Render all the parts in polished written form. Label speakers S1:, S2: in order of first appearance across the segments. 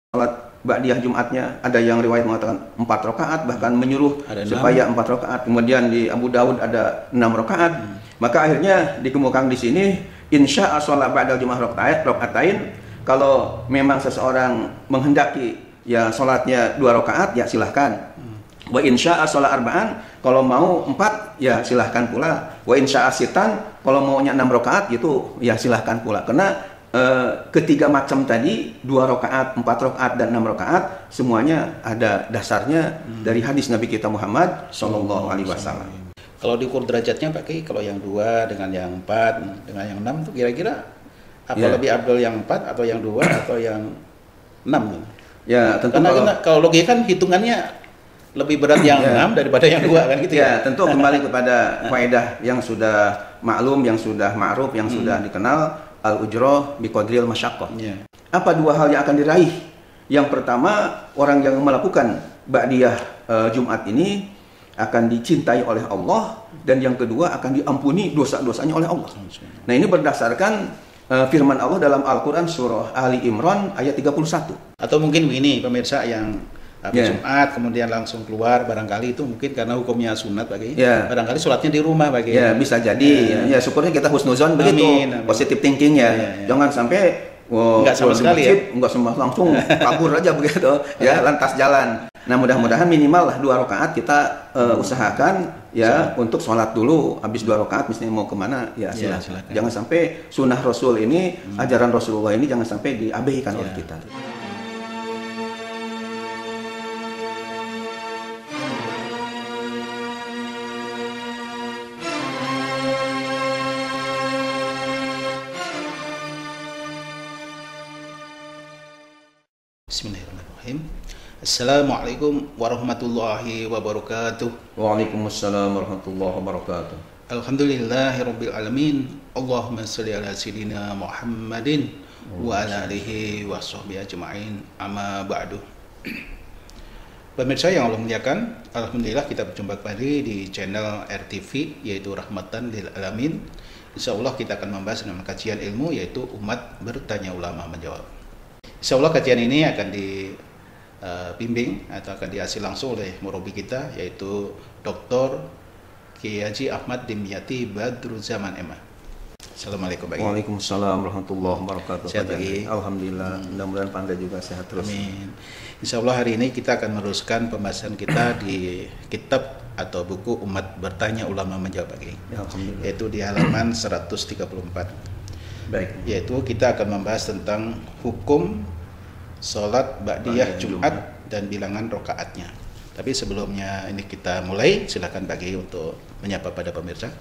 S1: sholat ba'diyah Jumatnya, ada yang riwayat mengatakan 4 rakaat, bahkan menyuruh supaya 4 rakaat. Kemudian di Abu Daud ada 6 rakaat. Maka akhirnya dikemukakan di sini, insya sholat ba'dal Jumat rakaatain. Kalau memang seseorang menghendaki ya sholatnya 2 rakaat, ya silahkan. Wa insya sholat arba'an, kalau mau 4 ya silahkan pula. Wa insya sitan, kalau maunya 6 rakaat gitu ya silahkan pula. Karena ketiga macam tadi, 2 rakaat, 4 rakaat dan 6 rakaat, semuanya ada dasarnya dari hadis Nabi kita Muhammad Shallallahu Alaihi Wasallam.
S2: Kalau diukur derajatnya Pak Kiai, kalau yang 2 dengan yang 4 dengan yang 6 itu kira-kira apa lebih abdul yang 4 atau yang 2 atau yang 6?
S1: Ya tentu
S2: karena kalau logika kan hitungannya lebih berat yang 6 daripada yang 2 kan gitu ya.
S1: Tentu kembali kepada faedah yang sudah maklum, yang sudah ma'ruf, yang sudah dikenal, al-ujrah biqadril masyaqqah. Apa 2 hal yang akan diraih? Yang pertama, orang yang melakukan ba'diyah Jumat ini akan dicintai oleh Allah, dan yang kedua akan diampuni dosa-dosanya oleh Allah. Nah, ini berdasarkan firman Allah dalam Al-Qur'an surah Ali Imran ayat 31.
S2: Atau mungkin begini pemirsa yang habis Jumat kemudian langsung keluar, barangkali itu mungkin karena hukumnya sunat bagi barangkali sholatnya di rumah bagi
S1: bisa jadi ya syukurnya kita husnuzon begitu, positive thinking jangan sampai
S2: enggak sama sekali
S1: enggak semua langsung kabur aja begitu lantas jalan. Nah, mudah-mudahan minimal lah 2 rakaat kita usahakan untuk sholat dulu. Habis 2 rakaat misalnya mau kemana silakan. Jangan sampai sunnah Rasul ini, ajaran Rasulullah ini jangan sampai diabaikan oleh kita.
S2: Bismillahirrahmanirrahim. Assalamualaikum warahmatullahi wabarakatuh.
S1: Waalaikumsalam warahmatullahi wabarakatuh.
S2: Alhamdulillahirabbil alamin. Allahumma shalli ala sayidina Muhammadin wa ala alihi washabbihi ajmain. Amma ba'du. Pemirsa yang Allah muliakan, alhamdulillah kita berjumpa kembali di channel RTV yaitu Rahmatan lil Alamin. Insyaallah kita akan membahas dengan kajian ilmu yaitu umat bertanya ulama menjawab. Insyaallah kajian ini akan dibimbing atau akan dihasil langsung oleh murabi kita yaitu Dr. Kiai Haji Ahmad Dimyati Badruzzaman MA. Assalamualaikum Pak.
S1: Waalaikumsalam warahmatullahi wabarakatuh.
S2: Sehat lagi.
S1: Alhamdulillah. Mudah-mudahan Panda juga sehat terus.
S2: Amin. Insyaallah hari ini kita akan meneruskan pembahasan kita di kitab atau buku Umat Bertanya Ulama Menjawab Pak. Yaitu di halaman 134.
S1: Baik.
S2: Yaitu kita akan membahas tentang hukum sholat ba'diyah Jumat dan bilangan rokaatnya. Tapi sebelumnya ini kita mulai, silakan Pak Kiai untuk menyapa pada pemirsa.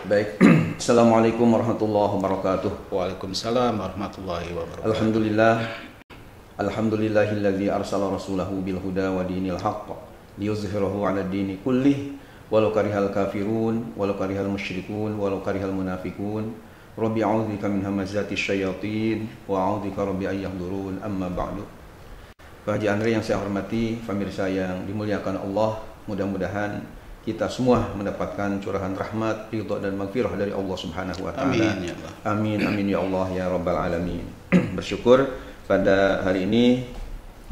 S1: Baik. Assalamualaikum warahmatullahi wabarakatuh.
S2: Waalaikumsalam warahmatullahi wabarakatuh.
S1: Alhamdulillahilladzi arsala rasulahu bil huda wa dinil haqq liyuzhirahu 'ala dini kullih walau karihal kafirun walau karihal musyrikun walau karihal munafikun. Rabbi a'udzubika min hamazati syayatin wa a'udzubika rabbi an yahdurun. Amma ba'du. Pak Haji Andre yang saya hormati, pemirsa yang dimuliakan Allah, mudah-mudahan kita semua mendapatkan curahan rahmat, ridha dan maghfirah dari Allah Subhanahu wa taala.
S2: Amin ya Allah.
S1: Amin amin ya Allah ya rabbal alamin. Bersyukur pada hari ini,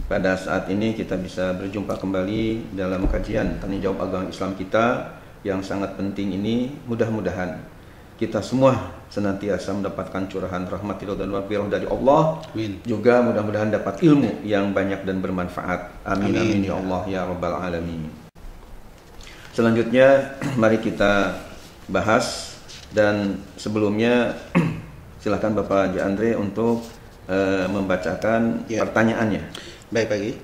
S1: pada saat ini kita bisa berjumpa kembali dalam kajian tanya jawab agama Islam kita yang sangat penting ini. Mudah-mudahan kita semua senantiasa mendapatkan curahan rahmat dan maghfirah dari Allah.
S2: Amin.
S1: Juga mudah-mudahan dapat ilmu yang banyak dan bermanfaat. Amin amin ya Allah ya rabbal alamin. Selanjutnya mari kita bahas, dan sebelumnya silakan Bapak Haji Andre untuk membacakan pertanyaannya.
S2: Baik Pak Kiai.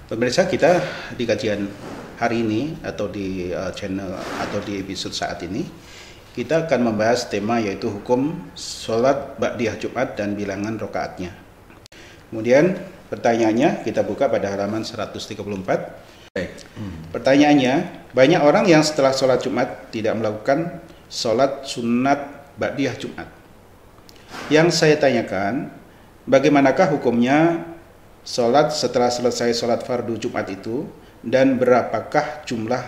S2: Pemirsa kita di kajian hari ini atau di channel atau di episode saat ini kita akan membahas tema yaitu hukum sholat ba'diyah Jumat dan bilangan rokaatnya. Kemudian pertanyaannya kita buka pada halaman 134. Pertanyaannya, banyak orang yang setelah sholat Jumat tidak melakukan sholat sunat ba'diyah Jumat. Yang saya tanyakan, bagaimanakah hukumnya sholat setelah selesai sholat fardu Jumat itu dan berapakah jumlah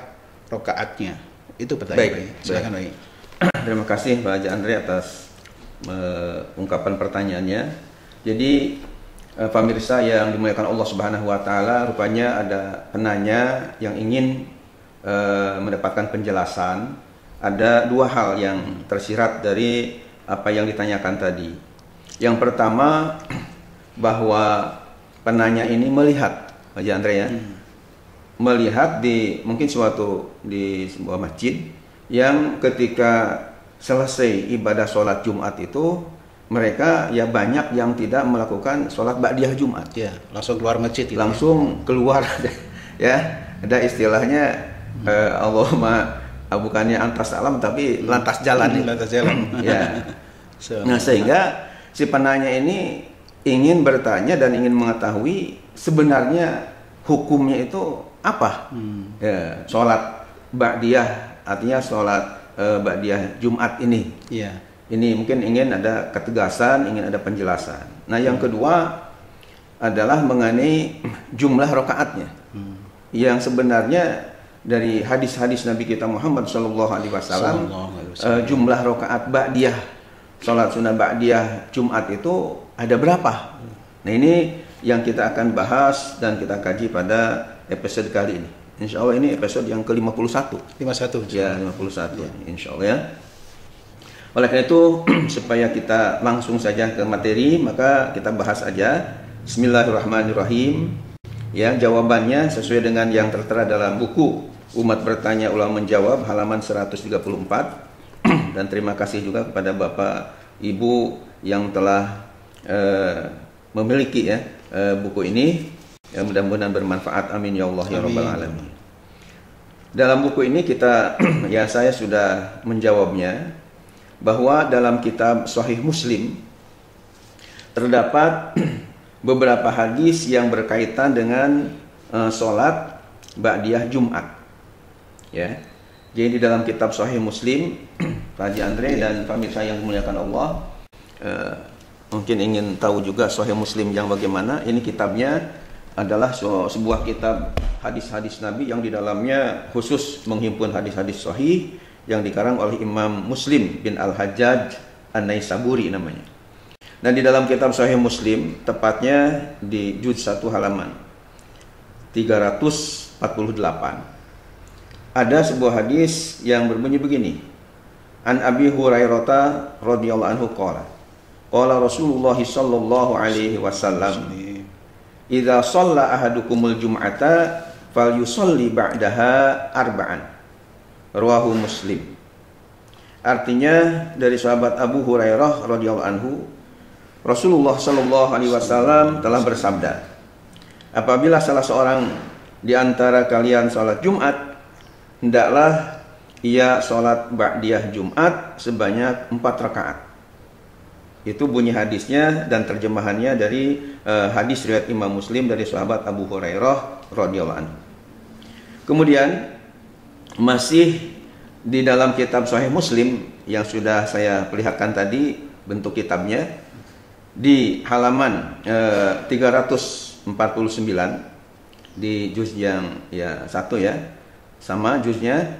S2: rokaatnya? Itu pertanyaan. Silakan Pak.
S1: Terima kasih Pak Haji Andre atas ungkapan pertanyaannya. Jadi pemirsa yang dimuliakan Allah Subhanahu wa taala, rupanya ada penanya yang ingin mendapatkan penjelasan. Ada dua hal yang tersirat dari apa yang ditanyakan tadi. Yang pertama, bahwa penanya ini melihat, Haji Andre ya, melihat mungkin di sebuah masjid yang ketika selesai ibadah sholat Jumat itu, mereka ya banyak yang tidak melakukan sholat ba'diyah Jumat.
S2: Ya, langsung keluar masjid. Gitu.
S1: Langsung keluar, ya. Ada istilahnya Allahumma bukannya antas alam tapi lantas jalan.
S2: Lantas jalan.
S1: Ya. Nah, sehingga si penanya ini ingin bertanya dan ingin mengetahui sebenarnya hukumnya itu apa? Ya, sholat ba'diyah, artinya sholat ba'diyah Jumat ini.
S2: Iya.
S1: Ini mungkin ingin ada ketegasan, ingin ada penjelasan. Nah, yang kedua adalah mengenai jumlah rakaatnya. Yang sebenarnya dari hadis-hadis Nabi kita Muhammad SAW, jumlah rakaat ba'diyah salat sunnah ba'diyah Jumat itu ada berapa? Nah, ini yang kita akan bahas dan kita kaji pada episode kali ini. Insya Allah ini episode yang ke-51.
S2: 51.
S1: Ya, 51. Ya. Insya Allah ya. Oleh karena itu, supaya kita langsung saja ke materi, maka kita bahas aja. Bismillahirrahmanirrahim. Ya, jawabannya sesuai dengan yang tertera dalam buku Umat Bertanya Ulama Menjawab halaman 134. Dan terima kasih juga kepada Bapak Ibu yang telah memiliki ya buku ini. Ya, mudah-mudahan bermanfaat. Amin ya Allah ya rabbal alamin. Dalam buku ini kita ya saya sudah menjawabnya bahwa dalam kitab Sahih Muslim terdapat beberapa hadis yang berkaitan dengan sholat ba'diyah Jumat. Ya. Jadi di dalam kitab Sahih Muslim, Pak Haji Andre dan pemirsa yang dimuliakan Allah, mungkin ingin tahu juga Sahih Muslim yang bagaimana. Ini kitabnya adalah sebuah kitab hadis-hadis Nabi yang di dalamnya khusus menghimpun hadis-hadis sahih yang dikarang oleh Imam Muslim bin Al-Hajjaj An-Naisaburi namanya. Dan di dalam kitab Sahih Muslim, tepatnya di juz 1 halaman 348, ada sebuah hadis yang berbunyi begini. An Abi Hurairah radhiyallahu anhu qala Rasulullah sallallahu alaihi wasallam, idza shalla ahadukumul jum'ata falyusalli ba'daha arba'an. Rawahu Muslim. Artinya dari sahabat Abu Hurairah radhiyallahu anhu, Rasulullah sallallahu alaihi wasallam telah bersabda, apabila salah seorang di antara kalian salat Jumat, hendaklah ia salat ba'diyah Jumat sebanyak 4 rakaat. Itu bunyi hadisnya dan terjemahannya dari hadis riwayat Imam Muslim dari sahabat Abu Hurairah radhiyallahu anhu. Kemudian masih di dalam kitab Sahih Muslim yang sudah saya perlihatkan tadi bentuk kitabnya, di halaman 349 di juz yang ya 1 ya, sama juznya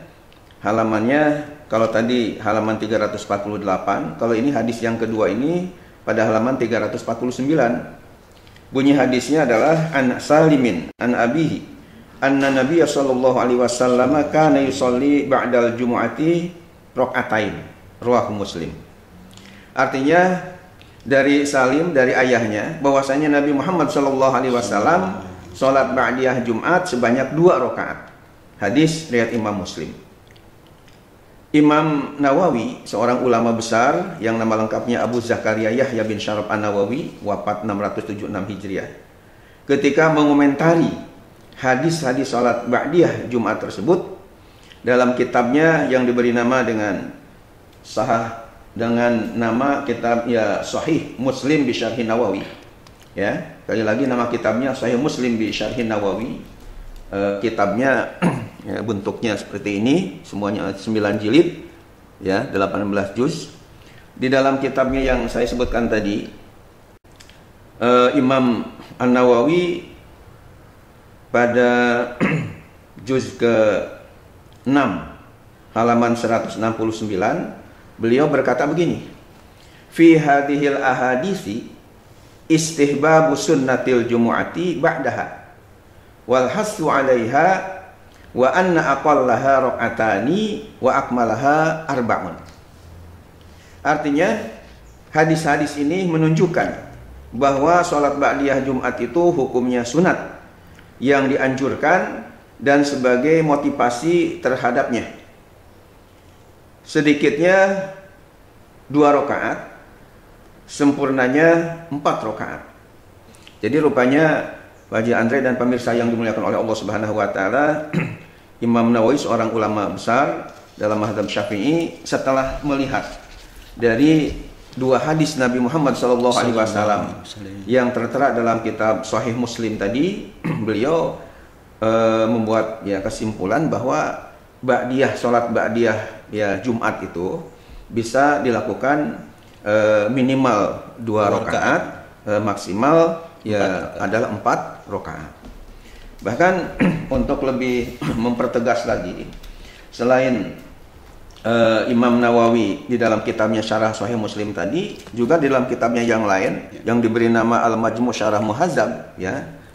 S1: halamannya. Kalau tadi halaman 348, kalau ini hadis yang kedua ini pada halaman 349. Bunyi hadisnya adalah an Salimin an abihi anna Nabiyya sallallahu alaihi wasallam kana yusolli ba'dal jumu'ati raka'atain. Rawahu Muslim. Artinya dari Salim, dari ayahnya, bahwasanya Nabi Muhammad sallallahu alaihi wasallam salat ba'diyah Jumat sebanyak 2 rakaat. Hadis riwayat Imam Muslim. Imam Nawawi, seorang ulama besar yang nama lengkapnya Abu Zakaria Yahya bin Syaraf An-Nawawi, wafat 676 Hijriah. Ketika mengomentari hadis-hadis salat ba'diyah Jumat tersebut dalam kitabnya yang diberi nama dengan nama kitab ya Sahih Muslim bi Syarhin Nawawi. Ya, sekali lagi nama kitabnya Sahih Muslim bi Syarhin Nawawi. Kitabnya ya, bentuknya seperti ini, semuanya 9 jilid ya, 18 juz. Di dalam kitabnya yang saya sebutkan tadi, Imam An-Nawawi pada juz ke-6 halaman 169 beliau berkata begini, fi hadhil ahadisi istihbabu sunnatil jumu'ati ba'daha wal hasu 'alaiha wa anna aqallaha rak'atani wa akmalaha arba'un. Artinya hadis-hadis ini menunjukkan bahwa sholat ba'diyah Jumat itu hukumnya sunat yang dianjurkan dan sebagai motivasi terhadapnya. Sedikitnya 2 rakaat, sempurnanya 4 rakaat. Jadi rupanya Pak Haji Andre dan pemirsa yang dimuliakan oleh Allah Subhanahu wa taala, Imam Nawawi seorang ulama besar dalam mazhab Syafi'i setelah melihat dari 2 hadis Nabi Muhammad SAW yang tertera dalam kitab Sahih Muslim tadi, beliau membuat kesimpulan bahwa sholat ba'diyah Jumat itu bisa dilakukan minimal 2 rakaat, maksimal adalah 4 rakaat. Bahkan untuk lebih mempertegas lagi, selain Imam Nawawi di dalam kitabnya Syarah Sahih Muslim tadi, juga di dalam kitabnya yang lain yang diberi nama Al-Majmu' Syarah Muhazzab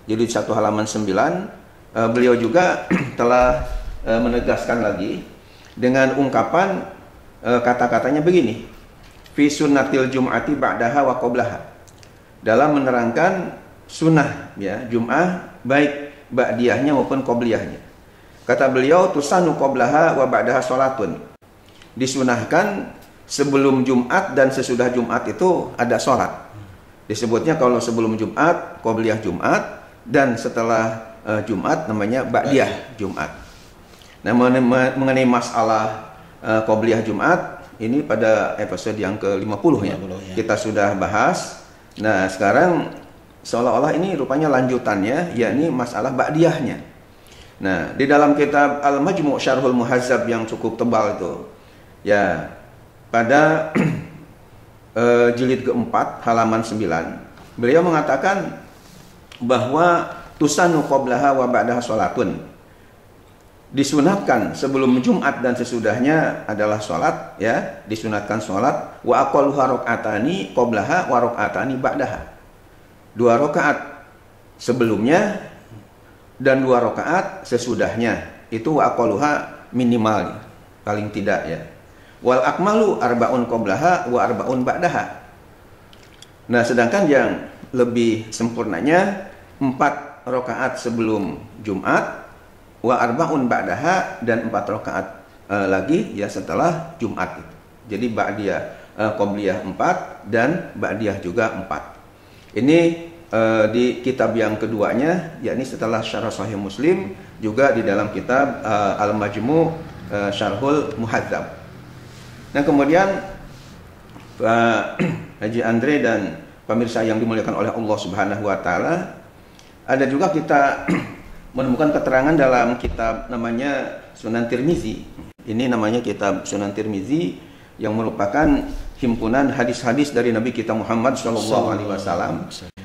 S1: jilid 1 halaman 9, beliau juga telah menegaskan lagi dengan ungkapan kata-katanya begini, fi sunnatil jum'ati ba'daha wa qablaha, dalam menerangkan sunnah Jum'ah baik ba'diyahnya maupun qobliyahnya. Kata beliau, tusanu qablaha wa ba'daha sholatun, disunahkan sebelum Jumat dan sesudah Jumat itu ada sholat. Disebutnya kalau sebelum Jumat qobliyah Jumat, dan setelah Jumat namanya ba'diyah Jumat. Nah, mengenai masalah qobliyah Jumat ini pada episode yang ke-50 ya. Kita sudah bahas. Nah, sekarang seolah-olah ini rupanya lanjutannya, yakni masalah ba'diyahnya. Nah, di dalam kitab Al-Majmu' Syarhul Muhazzab yang cukup tebal itu, pada jilid ke-4 halaman 9, beliau mengatakan bahwa tusanu qablaha wa ba'daha sholatun, disunatkan sebelum Jumat dan sesudahnya adalah sholat, disunatkan sholat, wa aqalluha rak'atani qablaha wa rak'atani ba'daha, 2 rakaat sebelumnya dan 2 rakaat sesudahnya, itu wa aqalluha minimal, paling tidak wal akmalu arba'un qablaha wa arba'un ba'daha. Nah, sedangkan yang lebih sempurnanya 4 rakaat sebelum Jumat, wa arba'un ba'daha, dan 4 rakaat lagi setelah Jumat itu. Jadi ba'diyah qobliyah 4 dan ba'diyah juga 4. Ini di kitab yang keduanya, yakni setelah Syarah Sahih Muslim, juga di dalam kitab Al-Majmu' Syarhul Muhazzab. Nah, kemudian Pak Haji Andre dan pemirsa yang dimuliakan oleh Allah Subhanahu wa taala, ada juga kita menemukan keterangan dalam kitab namanya Sunan Tirmizi. Ini namanya kitab Sunan Tirmizi yang merupakan himpunan hadis-hadis dari Nabi kita Muhammad SAW.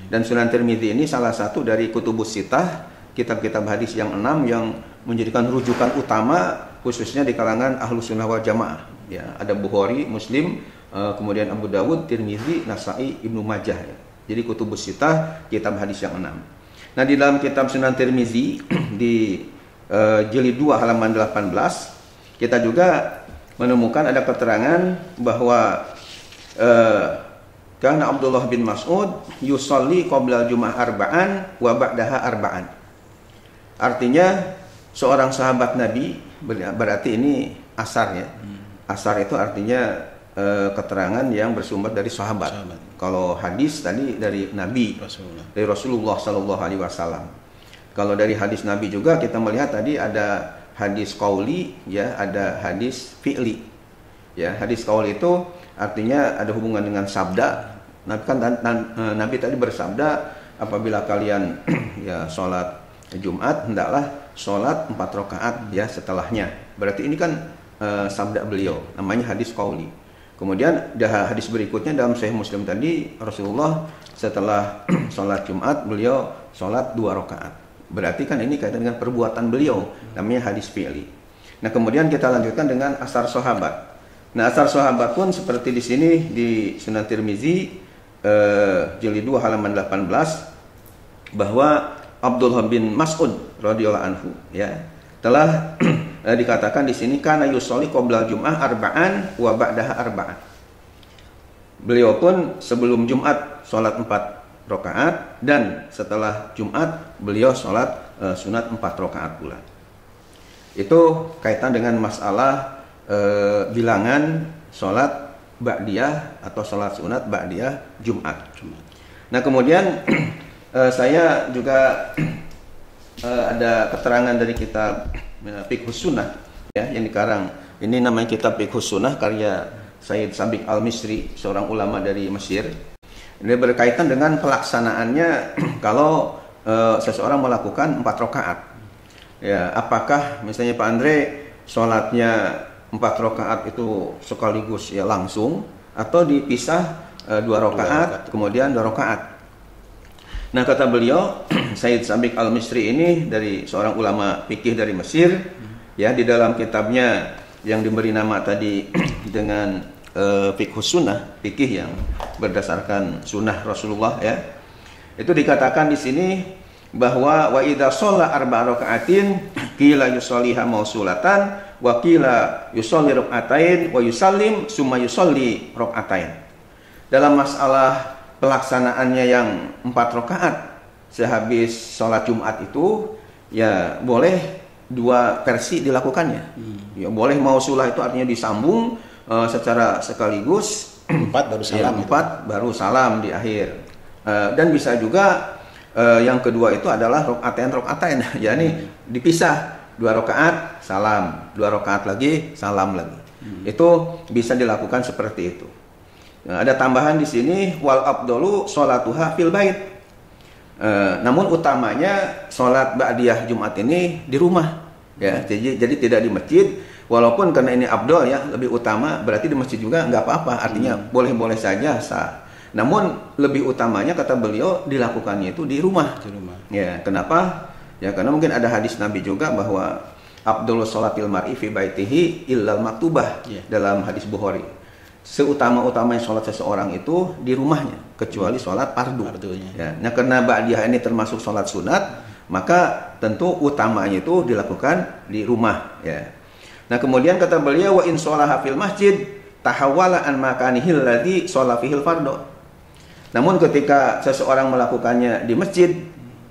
S1: Dan Sunan Tirmizi ini salah satu dari kutubus sittah, kitab-kitab hadis yang 6 yang menjadikan rujukan utama khususnya di kalangan Ahlus Sunnah wal Jamaah. Ada Bukhari, Muslim, kemudian Abu Dawud, Tirmizi, Nasai, Ibnu Majah. Jadi kutubus sittah, kitab hadis yang 6. Nah, di dalam kitab Sunan Tirmizi di jilid 2 halaman 18, kita juga menemukan ada keterangan bahwa karena Abdullah bin Mas'ud yusolli qabla Jum'ah arba'an wa ba'daha arba'an. Artinya seorang sahabat Nabi, berarti ini asar Asar itu artinya keterangan yang bersumber dari sahabat. Kalau hadis tadi dari Nabi, dari Rasulullah Sallallahu Alaihi Wasallam. Kalau dari hadis Nabi juga kita melihat tadi ada hadis qauli, ada hadis fi'li. Hadis qauli itu artinya ada hubungan dengan sabda. Nabi tadi bersabda, apabila kalian sholat Jumat hendaklah sholat 4 rakaat setelahnya. Berarti ini kan sabda beliau, namanya hadis qauli. Kemudian hadis berikutnya dalam Sahih Muslim tadi, Rasulullah setelah sholat Jumat beliau sholat 2 rakaat. Berarti kan ini kaitan dengan perbuatan beliau, namanya hadis fi'li. Nah, kemudian kita lanjutkan dengan asar sahabat. Nah, asar sahabat pun seperti di sini di Sunan Tirmizi jilid 2 halaman 18 bahwa Abdullah bin Mas'ud radhiyallahu anhu ya telah dikatakan di sini kana yusolli qoblal jum'ah arba'an wa ba'daha arba'an. Beliau pun sebelum Jumat sholat 4 rakaat dan setelah Jumat beliau sholat sunat 4 rakaat pula. Itu kaitan dengan masalah bilangan sholat ba'diyah atau sholat sunat ba'diyah Jumat. Nah kemudian saya juga ada keterangan dari kitab Fiqhus Sunnah ya yang dikarang. Ini namanya kitab Fiqhus Sunnah karya Sayyid Sabiq Al-Misri, seorang ulama dari Mesir. Ini berkaitan dengan pelaksanaannya kalau seseorang melakukan 4 rakaat. Ya, apakah misalnya Pak Andre sholatnya 4 rakaat itu sekaligus ya langsung atau dipisah 2 rakaat kemudian 2 rakaat. Nah kata beliau Sayyid Sabiq Al-Misri ini dari seorang ulama fikih dari Mesir ya di dalam kitabnya yang diberi nama tadi dengan Fiqhus Sunnah, fikih yang berdasarkan sunnah Rasulullah ya. Itu dikatakan di sini bahwa wa idza shalla arba'a raka'atin qila yusalliha mausulatan wa qila yusalli raka'atain wa yusallim summa yusalli raka'atain. Dalam masalah pelaksanaannya yang 4 rakaat sehabis sholat Jumat itu ya boleh 2 versi dilakukannya. Ya boleh mausulah itu artinya disambung secara sekaligus
S2: 4 baru salam.
S1: Ya, 4 baru salam di akhir. Dan bisa juga yang kedua itu adalah rokaatain, yakni dipisah 2 rakaat salam, 2 rakaat lagi salam lagi. Itu bisa dilakukan seperti itu. Nah, ada tambahan di sini wal afdalu sholatuha fil bait. Namun utamanya sholat ba'diyah Jumat ini di rumah ya. Jadi tidak di masjid. Walaupun karena ini afdal ya, lebih utama berarti di masjid juga nggak apa-apa. Artinya boleh-boleh saja sah. Namun lebih utamanya kata beliau dilakukannya itu di rumah.
S2: Di rumah.
S1: Ya, kenapa? Ya karena mungkin ada hadis Nabi juga bahwa afdalus sholatil mar'i fi baitihi illal maktubah dalam hadis Bukhari. Seutama-utamanya sholat seseorang itu di rumahnya kecuali sholat fardu. Ya, nah karena ba'diyah ini termasuk sholat sunat, maka tentu utamanya itu dilakukan di rumah. Ya. Nah kemudian kata beliau wa in sholaha fil masjid tahawwala an makanihil ladzi shola fihil fardo. Namun ketika seseorang melakukannya di masjid,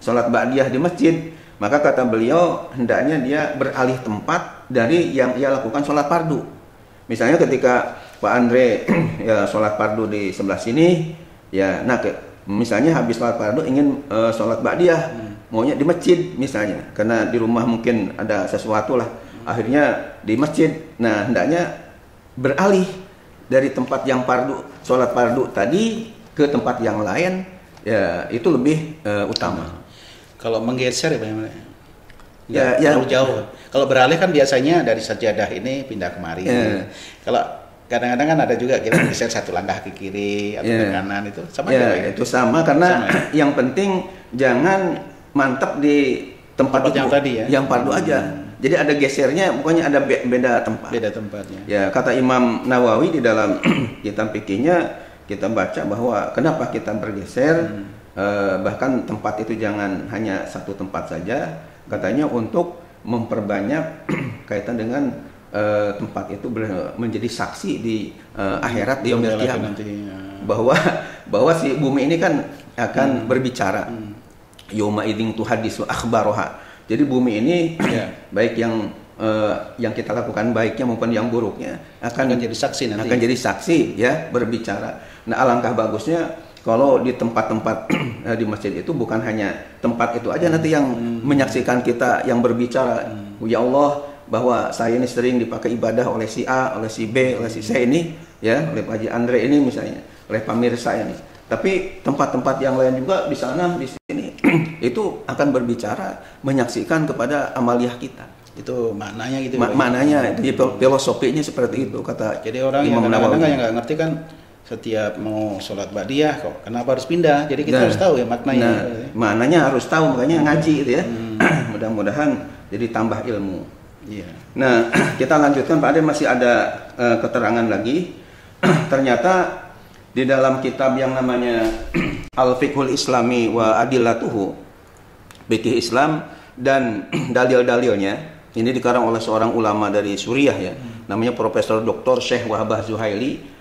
S1: sholat ba'diyah di masjid, maka kata beliau hendaknya dia beralih tempat dari yang ia lakukan sholat fardu. Misalnya ketika Pak Andre ya sholat fardu di sebelah sini, ya, nah misalnya habis sholat fardu ingin sholat ba'diyah, maunya di masjid misalnya, karena di rumah mungkin ada sesuatu lah, akhirnya di masjid. Nah hendaknya beralih dari tempat yang fardu, sholat fardu tadi ke tempat yang lain, ya itu lebih utama.
S2: Kalau menggeser ya bagaimana?
S1: Ya,
S2: jauh-jauh. Kalau beralih kan biasanya dari sajadah ini pindah kemari. Kalau kadang-kadang kan ada juga kita geser 1 langkah ke kiri atau ke kanan, itu sama juga.
S1: Itu sama karena sama, yang penting jangan mantap di tempat
S2: yang tadi ya.
S1: Yang fardu aja. Jadi ada gesernya, pokoknya ada beda tempat.
S2: Beda tempatnya.
S1: Ya, kata Imam Nawawi di dalam kitab fikihnya kita baca bahwa kenapa kita bergeser, bahkan tempat itu jangan hanya 1 tempat saja, katanya untuk memperbanyak kaitan dengan tempat itu menjadi saksi di akhirat di yaumil qiyamah. Bahwa si bumi ini kan akan berbicara. Yauma idzin tuhaddisu akhbaraha. Jadi bumi ini baik yang kita lakukan baiknya maupun yang buruknya akan
S2: jadi saksi nanti.
S1: Akan jadi saksi ya, berbicara. Nah, alangkah bagusnya kalau di tempat-tempat di masjid itu bukan hanya tempat itu aja nanti yang menyaksikan kita, yang berbicara. Ya Allah, bahwa saya ini sering dipakai ibadah oleh si A, oleh si B, oleh si C ini, ya, oleh Pak Haji Andre ini misalnya, oleh pemirsa ini. Tapi tempat-tempat yang lain juga di sana, di sini itu akan berbicara, menyaksikan kepada amaliyah kita.
S2: Itu maknanya gitu.
S1: Maknanya, filosofinya seperti itu kata.
S2: Jadi orang yang kadang-kadang yang nggak ngerti kan, setiap mau sholat ba'diyah kok kenapa harus pindah? Jadi kita harus tahu ya maknanya.
S1: Maknanya harus tahu, makanya ngaji itu ya. Mudah-mudahan jadi tambah ilmu.
S2: Iya.
S1: Nah, kita lanjutkan Pak Ade, masih ada keterangan lagi. Ternyata di dalam kitab yang namanya Al-Fiqhul Islami wa Adillatuhu, fikih Islam dan dalil-dalilnya, ini dikarang oleh seorang ulama dari Suriah ya, namanya Profesor Dr. Syekh Wahbah Zuhaili.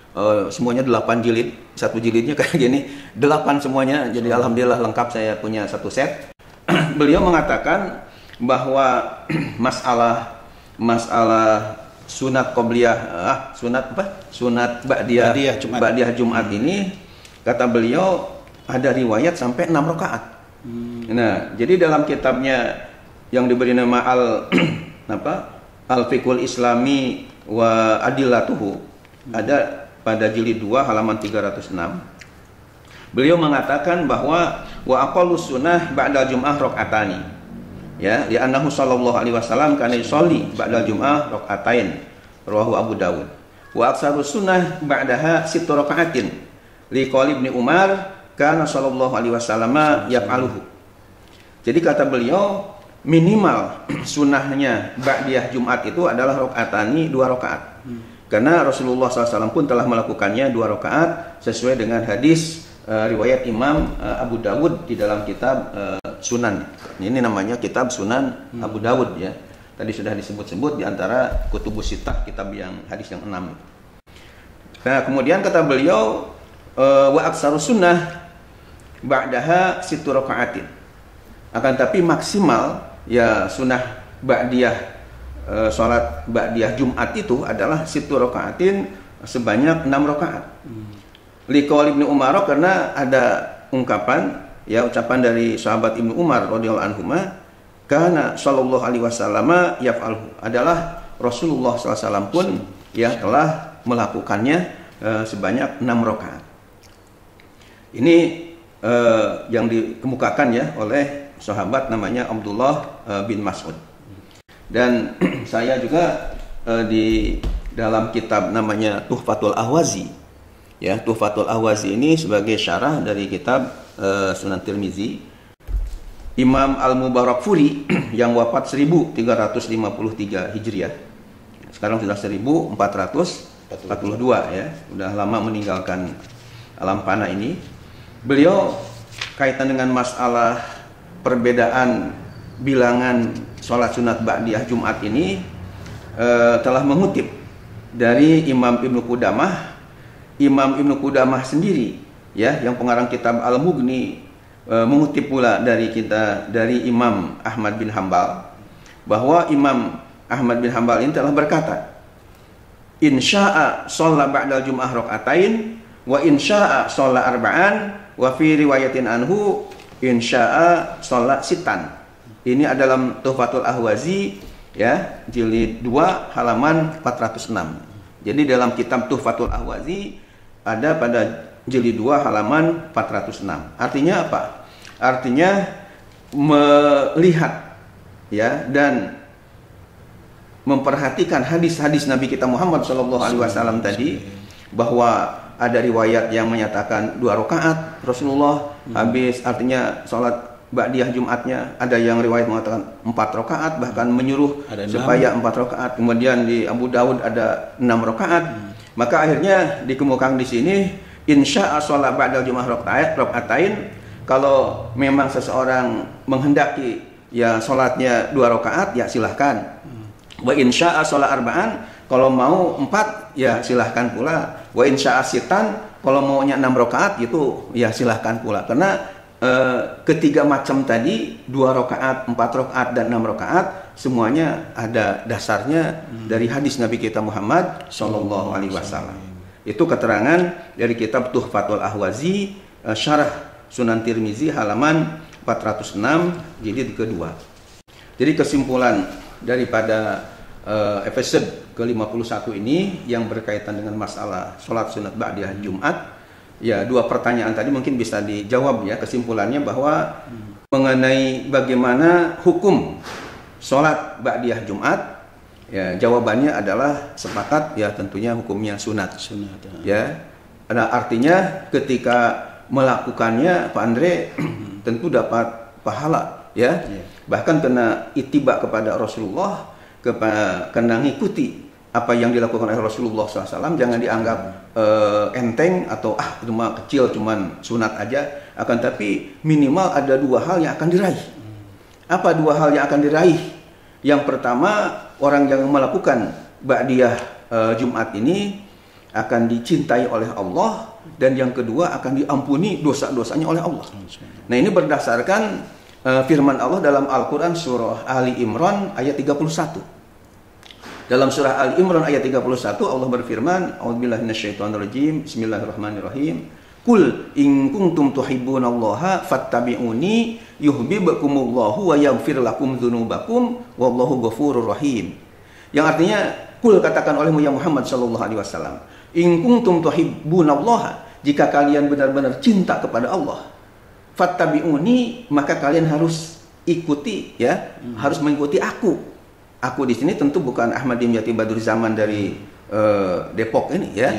S1: Semuanya 8 jilid, satu jilidnya kayak gini, 8 semuanya, jadi alhamdulillah lengkap, saya punya satu set. Beliau mengatakan bahwa masalah sunat qobliyah, sunat ba'diyah Jumat ini, kata beliau ada riwayat sampai 6 rakaat. Nah, jadi dalam kitabnya yang diberi nama Al-Fiqhul Islami wa Adillatuhu, ada pada jilid 2 halaman 306, beliau mengatakan bahwa wa aqallus sunnah ba'da jum'ah rakaatani. Ya, li'annahu sallallahu alaihi wasallam kana yusolli ba'da jum'ah rakaatain, rawahu Abu Dawud. Wa aktsarus sunnah ba'daha 6 rakaatin, liqauli Ibnu Umar kana sallallahu alaihi wasallam yaf'aluhu. Jadi kata beliau, minimal sunnahnya ba'diyah Jumat itu adalah rakaatani, 2 rakaat. Karena Rasulullah SAW pun telah melakukannya 2 rakaat sesuai dengan hadis riwayat Imam Abu Dawud di dalam kitab Sunan. Ini namanya kitab Sunan Abu Dawud ya. Tadi sudah disebut-sebut di antara kutubus sittah, kitab yang hadis yang 6. Nah, kemudian kata beliau wa aksarus sunnah ba'daha 6 rakaatin. Akan tapi maksimal ya sunnah ba'diyah salat ba'diyah Jumat itu adalah 6 rakaatin, sebanyak 6 rakaat. Liqaul Ibnu Umar, karena ada ungkapan ya, ucapan dari sahabat Ibnu Umar radhiyallahu anhuma, kana sallallahu alaihi wasallam yaf'alhu, adalah Rasulullah SAW pun ya telah melakukannya sebanyak 6 rakaat. Ini yang dikemukakan ya oleh sahabat namanya Abdullah bin Mas'ud. Dan saya juga di dalam kitab namanya Tuhfatul Ahwazi ya, Tuhfatul Ahwazi ini sebagai syarah dari kitab Sunan Tirmizi, Imam Al-Mubarakfuri yang wafat 1353 Hijriah, sekarang sudah 1442 ya, sudah lama meninggalkan alam fana ini. Beliau kaitan dengan masalah perbedaan bilangan sholat sunat ba'diyah Jumat ini telah mengutip dari Imam Ibnu Qudamah. Imam Ibnu Qudamah sendiri ya, yang pengarang kitab Al-Mughni, mengutip pula dari Imam Ahmad bin Hambal, bahwa Imam Ahmad bin Hambal ini telah berkata, insya'a sholla ba'dal jum'ah rakaatain wa insya'a sholla arba'an wa fi riwayatin anhu insya'a sholla sitan. Ini adalah Tuhfatul Ahwazi ya, jilid 2 halaman 406. Jadi dalam kitab Tuhfatul Ahwazi ada pada jilid 2 halaman 406. Artinya apa? Artinya melihat ya dan memperhatikan hadis-hadis Nabi kita Muhammad SAW tadi, bahwa ada riwayat yang menyatakan 2 rakaat Rasulullah habis, artinya sholat ba'diyah Jumatnya, ada yang riwayat mengatakan 4 rakaat, bahkan menyuruh supaya 4 rakaat. Kemudian di Abu Dawud ada 6 rakaat. Maka akhirnya dikemukakan di sini insya'a sholat ba'dal jum'ah rakaatain, kalau memang seseorang menghendaki ya sholatnya 2 rakaat ya silahkan. Wa insya'a sholat arba'an, kalau mau 4 ya silahkan pula. Wa insya'a sitan, kalau maunya 6 rakaat itu ya silahkan pula. Karena ketiga macam tadi, 2 rakaat, 4 rakaat dan 6 rakaat, semuanya ada dasarnya dari hadis Nabi kita Muhammad sallallahu alaihi wasallam. Itu keterangan dari kitab Tuhfatul Ahwazi, syarah Sunan Tirmizi halaman 406 jilid kedua. Jadi kesimpulan daripada episode ke-51 ini yang berkaitan dengan masalah sholat sunat ba'diyah Jumat, ya 2 pertanyaan tadi mungkin bisa dijawab ya. Kesimpulannya bahwa mengenai bagaimana hukum sholat ba'diyah Jumat, ya jawabannya adalah sepakat ya, tentunya hukumnya sunat ya. Nah, artinya ketika melakukannya Pak Andre tentu dapat pahala ya, bahkan kena ittiba kepada Rasulullah, kena ngikuti apa yang dilakukan oleh Rasulullah SAW jangan dianggap enteng atau cuma kecil, cuman sunat aja. Akan tapi minimal ada 2 hal yang akan diraih. Apa 2 hal yang akan diraih? Yang pertama, orang yang melakukan ba'diyah Jumat ini akan dicintai oleh Allah, dan yang kedua akan diampuni dosa-dosanya oleh Allah. Nah, ini berdasarkan firman Allah dalam Al-Quran surah Ali Imran ayat 31. Dalam surah Ali Imran ayat 31 Allah berfirman, A'udzubillahi minasyaitonirrajim, Bismillahirrahmanirrahim. Qul in kuntum tuhibbunallaha fattabi'uni yuhibbukumullahu wa yaghfir lakum dzunubakum wallahu ghafurur rahim. Yang artinya, qul, katakan olehmu ya Muhammad sallallahu alaihi wasallam, in kuntum tuhibbunallaha, jika kalian benar-benar cinta kepada Allah, fattabi'uni, maka kalian harus ikuti, ya, harus mengikuti aku. Aku di sini tentu bukan Ahmad Dimyati Badrul Zaman dari Depok ini, ya,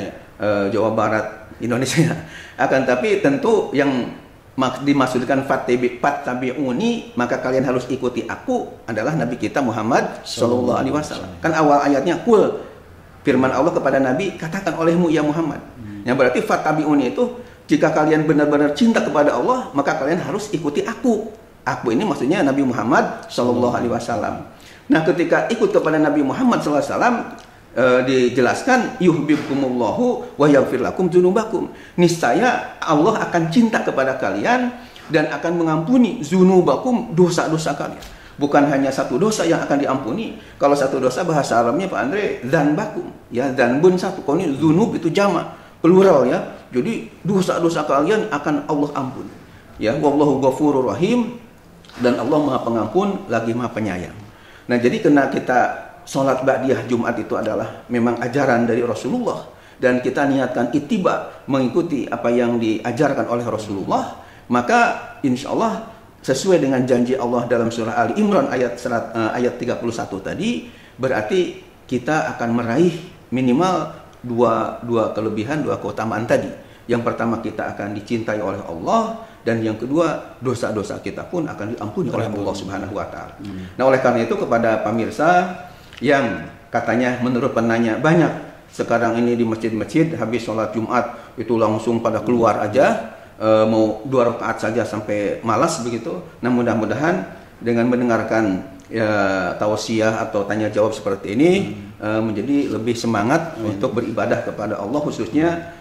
S1: Jawa Barat, Indonesia. Akan tapi tentu yang dimaksudkan fattabi'uni, maka kalian harus ikuti aku, adalah Nabi kita Muhammad sallallahu alaihi wasallam. Kan awal ayatnya qul, firman Allah kepada Nabi, katakan olehmu ya Muhammad. Yang berarti fattabi'uni itu, jika kalian benar-benar cinta kepada Allah, maka kalian harus ikuti aku. Aku ini maksudnya Nabi Muhammad sallallahu alaihi wasallam. Nah, ketika ikut kepada Nabi Muhammad sallallahu alaihi wasallam, dijelaskan yuhibbukumullahu wa yaghfir lakum dzunubakum. Niscaya Allah akan cinta kepada kalian dan akan mengampuni dzunubakum, dosa-dosa kalian. Bukan hanya satu dosa yang akan diampuni. Kalau satu dosa bahasa Arabnya Pak Andre, dzanbakum, ya, dzanbun satu. Kalau ini dzunub itu jamak, plural, ya. Jadi dosa-dosa kalian akan Allah ampuni. Ya, wallahu ghafurur rahim, dan Allah Maha Pengampun lagi Maha Penyayang. Nah, jadi karena kita sholat ba'diyah Jumat itu adalah memang ajaran dari Rasulullah, dan kita niatkan ittiba, mengikuti apa yang diajarkan oleh Rasulullah, maka insya Allah sesuai dengan janji Allah dalam surah Ali Imran ayat 31 tadi, berarti kita akan meraih minimal dua kelebihan, 2 keutamaan tadi. Yang pertama, kita akan dicintai oleh Allah, dan yang kedua, dosa-dosa kita pun akan diampuni oleh Allah Subhanahu wa taala. Nah, oleh karena itu kepada pemirsa yang katanya menurut penanya banyak sekarang ini di masjid-masjid habis sholat Jumat itu langsung pada keluar aja, mau 2 rakaat saja sampai malas begitu. Nah, mudah-mudahan dengan mendengarkan tausiah atau tanya jawab seperti ini menjadi lebih semangat untuk beribadah kepada Allah, khususnya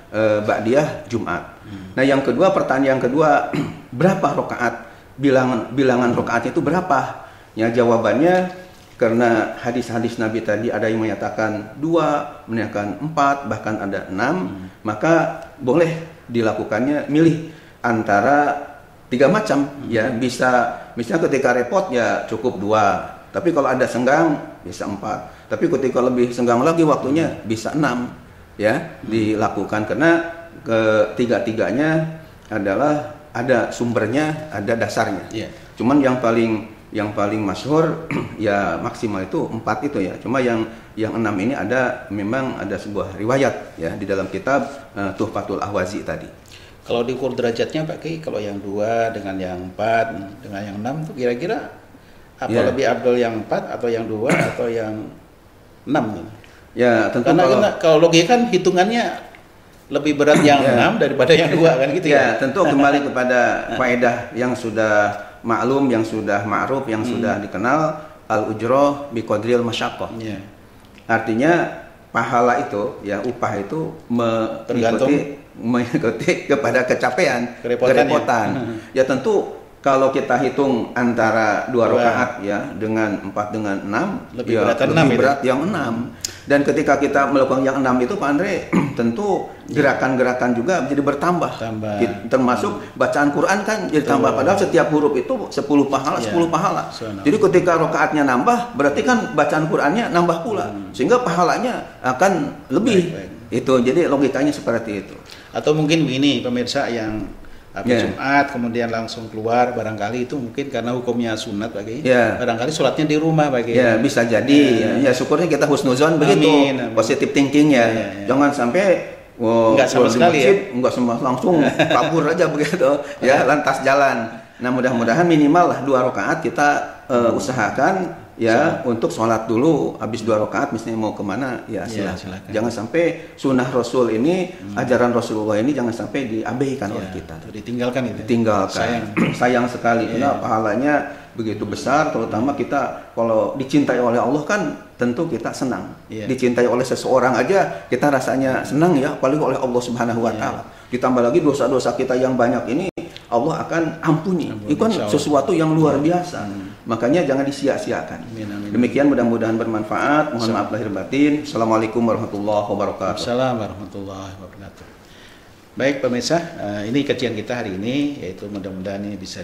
S1: ba'diyah Jumat. Nah, yang kedua, pertanyaan kedua, berapa rakaat? Bilangan rakaatnya itu berapa? Ya, jawabannya, karena hadis-hadis Nabi tadi ada yang menyatakan 2, menyatakan 4, bahkan ada 6, maka boleh dilakukannya milih antara 3 macam, ya. Bisa misalnya ketika repot ya cukup 2, tapi kalau ada senggang bisa 4, tapi ketika lebih senggang lagi waktunya bisa 6, ya, dilakukan, karena ketiga-tiganya adalah ada sumbernya, ada dasarnya. Cuman yang paling masyhur ya maksimal itu 4 itu, ya. Cuma yang 6 ini memang ada sebuah riwayat, ya, di dalam kitab Tuhfatul Ahwazi tadi.
S2: Kalau diukur derajatnya Pak Ki, kalau yang 2 dengan yang 4 dengan yang 6 itu kira-kira apa lebih afdal yang 4 atau yang 2 atau yang 6?
S1: Ya, tentu
S2: karena kalau logika kan hitungannya lebih berat yang 6 daripada yang 2 kan gitu, ya.
S1: Tentu kembali kepada faedah yang sudah maklum, yang sudah ma'ruf, yang sudah dikenal, al-ujrah biqadril masyaqqah. Artinya pahala itu, ya, upah itu mengikuti kepada kerepotan. Ya, tentu kalau kita hitung antara 2 rakaat, ya, dengan 4 dengan 6,
S2: lebih
S1: berat yang 6. Dan ketika kita melakukan yang 6 itu Pak Andre, tentu gerakan-gerakan juga menjadi bertambah. Termasuk bacaan Quran kan jadi tambah, padahal setiap huruf itu 10 pahala, 10 pahala. Jadi ketika rakaatnya nambah, berarti kan bacaan Qurannya nambah pula, sehingga pahalanya akan lebih. Itu jadi logikanya seperti itu.
S2: Atau mungkin begini, pemirsa yang habis Jumat kemudian langsung keluar, barangkali itu mungkin karena hukumnya sunat bagi, barangkali sholatnya di rumah bagi.
S1: Ya, bisa jadi. Ya, syukurnya kita husnuzon begitu, positive thinking, ya. Jangan sampai
S2: enggak sama sekali,
S1: enggak sama langsung kabur aja begitu, ya, lantas jalan. Nah, mudah-mudahan minimal lah 2 rakaat kita usahakan ya untuk sholat dulu, habis 2 rakaat misalnya mau kemana ya silakan. Jangan sampai sunnah Rasul ini, ajaran Rasulullah ini jangan sampai diabaikan oleh kita.
S2: Ditinggalkan itu.
S1: Ditinggalkan. Sayang sekali karena pahalanya begitu besar, terutama kita kalau dicintai oleh Allah kan tentu kita senang. Dicintai oleh seseorang aja kita rasanya senang ya, apalagi oleh Allah Subhanahu wa taala. Ditambah lagi dosa-dosa kita yang banyak ini Allah akan ampuni. Itu kan sesuatu yang luar biasa. Makanya jangan disia-siakan. Demikian mudah-mudahan bermanfaat. Mohon maaf lahir batin. Assalamualaikum warahmatullahi wabarakatuh.
S2: Assalamualaikum warahmatullahi wabarakatuh. Baik pemirsa, ini kajian kita hari ini, yaitu mudah-mudahan ini bisa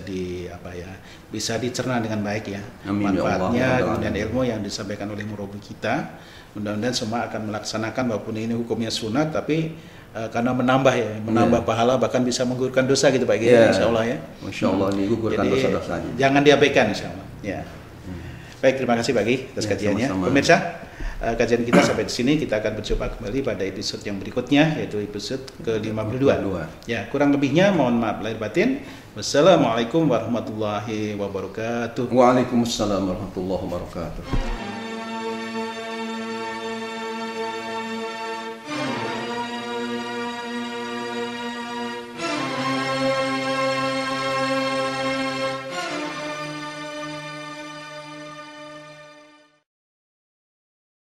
S2: bisa dicerna dengan baik ya.
S1: Amin,
S2: manfaatnya
S1: ya Allah,
S2: dan ilmu yang disampaikan oleh murabi kita. Mudah-mudahan semua akan melaksanakan walaupun ini hukumnya sunat, tapi karena menambah pahala, bahkan bisa menggugurkan dosa gitu Pak Kiai, insya Allah ya.
S1: Insya Allah digugurkan dosa-dosanya.
S2: Jangan diabaikan insya Allah. Ya. Baik, terima kasih Pak Kiai atas kajiannya.
S1: Sama-sama.
S2: Pemirsa, kajian kita sampai di sini, kita akan berjumpa kembali pada episode yang berikutnya, yaitu episode ke-52. Ya, kurang lebihnya mohon maaf lahir batin. Wassalamualaikum warahmatullahi wabarakatuh.
S1: Waalaikumsalam warahmatullahi wabarakatuh.